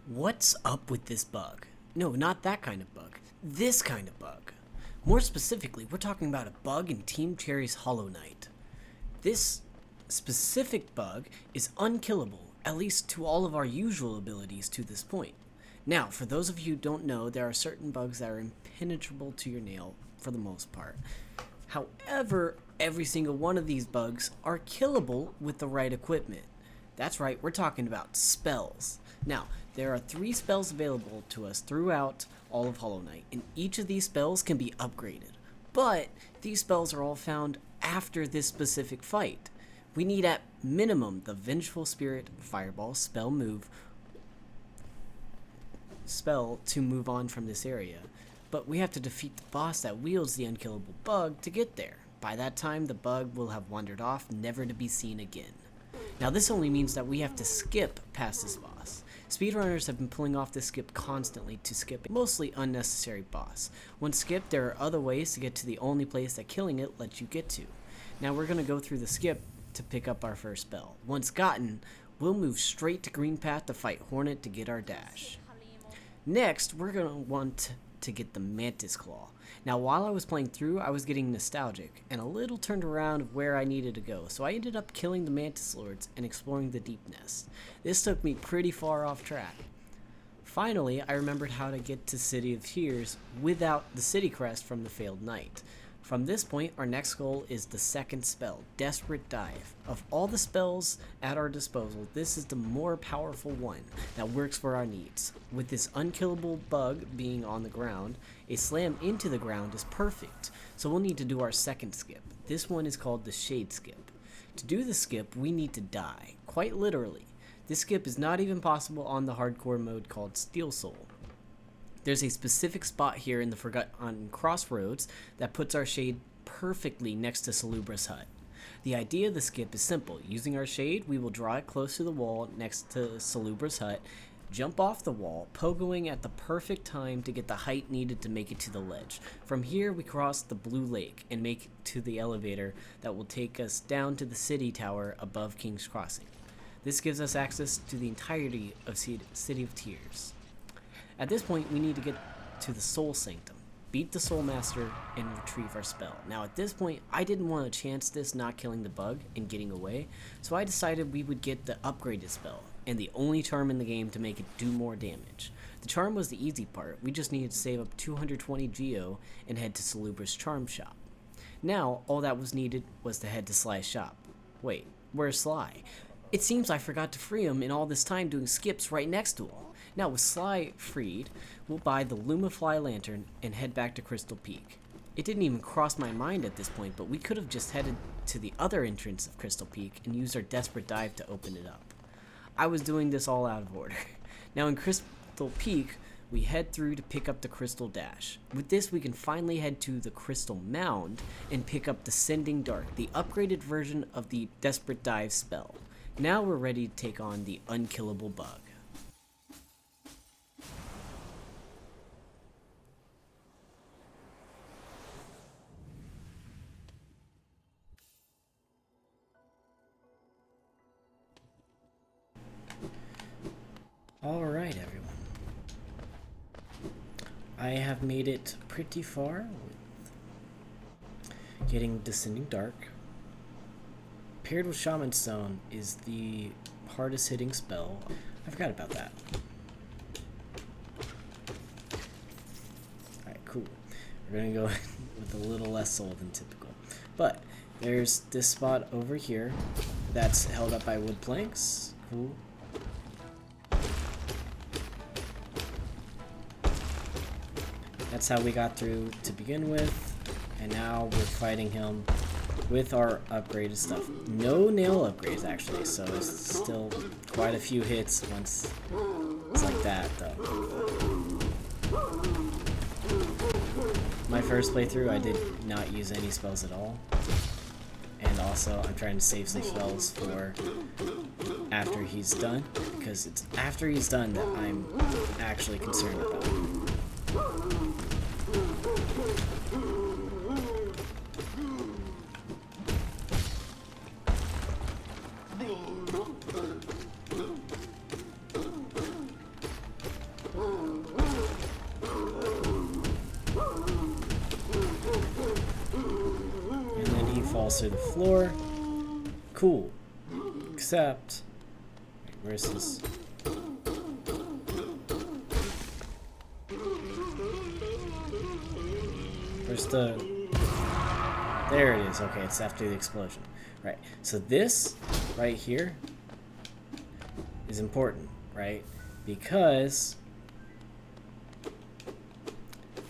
What's up with this bug? No, not that kind of bug. This kind of bug. More specifically, we're talking about a bug in Team Cherry's Hollow Knight. This specific bug is unkillable, at least to all of our usual abilities to this point. Now, for those of you who don't know, there are certain bugs that are impenetrable to your nail for the most part. However, every single one of these bugs are killable with the right equipment. That's right, we're talking about spells. Now, there are 3 spells available to us throughout all of Hollow Knight, and each of these spells can be upgraded. But these spells are all found after this specific fight. We need at minimum the Vengeful Spirit Fireball spell to move on from this area. But we have to defeat the boss that wields the unkillable bug to get there. By that time, the bug will have wandered off, never to be seen again. Now this only means that we have to skip past this boss. Speedrunners have been pulling off this skip constantly to skip a mostly unnecessary boss. Once skipped, there are other ways to get to the only place that killing it lets you get to. Now we're going to go through the skip to pick up our first spell. Once gotten, we'll move straight to Green Path to fight Hornet to get our dash. Next, we're going to want to get the Mantis Claw. Now while I was playing through, I was getting nostalgic and a little turned around of where I needed to go, so I ended up killing the Mantis Lords and exploring the Deep Nest. This took me pretty far off track. Finally, I remembered how to get to City of Tears without the city crest from the failed knight. From this point, our next goal is the second spell, Desperate Dive. Of all the spells at our disposal, this is the more powerful one that works for our needs. With this unkillable bug being on the ground, a slam into the ground is perfect, so we'll need to do our second skip. This one is called the Shade Skip. To do the skip, we need to die, quite literally. This skip is not even possible on the hardcore mode called Steel Soul. There's a specific spot here in the Forgotten Crossroads that puts our shade perfectly next to Salubra's hut. The idea of the skip is simple. Using our shade, we will draw it close to the wall next to Salubra's hut, jump off the wall, pogoing at the perfect time to get the height needed to make it to the ledge. From here, we cross the Blue Lake and make it to the elevator that will take us down to the city tower above King's Crossing. This gives us access to the entirety of City of Tears. At this point, we need to get to the Soul Sanctum, beat the Soul Master, and retrieve our spell. Now at this point, I didn't want to chance this not killing the bug and getting away, so I decided we would get the upgraded spell, and the only charm in the game to make it do more damage. The charm was the easy part. We just needed to save up 220 Geo and head to Salubra's charm shop. Now, all that was needed was to head to Sly's shop. Wait, where's Sly? It seems I forgot to free him in all this time doing skips right next to him. Now with Sly freed, we'll buy the Lumafly Lantern and head back to Crystal Peak. It didn't even cross my mind at this point, but we could have just headed to the other entrance of Crystal Peak and used our Desperate Dive to open it up. I was doing this all out of order. Now in Crystal Peak, we head through to pick up the Crystal Dash. With this, we can finally head to the Crystal Mound and pick up the Sending Dark, the upgraded version of the Desperate Dive spell. Now we're ready to take on the unkillable bug. Alright everyone, I have made it pretty far with getting Descending Dark. Paired with Shaman Stone is the hardest hitting spell. I forgot about that. Alright, cool. We're gonna go with a little less soul than typical. But there's this spot over here that's held up by wood planks. Cool. That's how we got through to begin with, and now we're fighting him with our upgraded stuff. No nail upgrades actually, so it's still quite a few hits once it's like that though. My first playthrough I did not use any spells at all, and also I'm trying to save some spells for after he's done, because it's after he's done that I'm actually concerned about. walls through the floor. Cool. Except, wait, where's this? Where's the... There it is. Okay, it's after the explosion. Right. So this right here is important, right? Because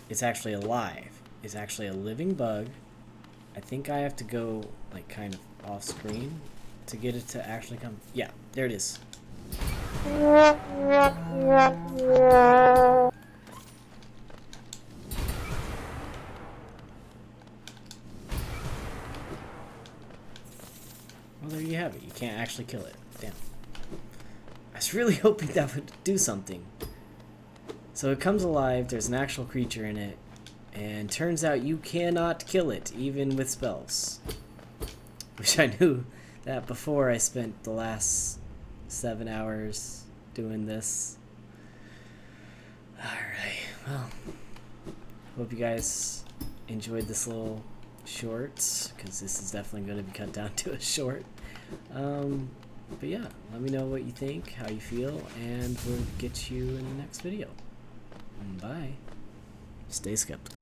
it's actually alive. It's actually a living bug. I think I have to go like kind of off screen to get it to actually come. Yeah, there it is. Well, there you have it. You can't actually kill it. Damn. I was really hoping that would do something. So it comes alive, there's an actual creature in it, and turns out you cannot kill it, even with spells. Wish I knew that before I spent the last 7 hours doing this. Alright, well, hope you guys enjoyed this little short, because this is definitely going to be cut down to a short. But yeah, let me know what you think, how you feel, and we'll get you in the next video. Bye. Stay skeptical.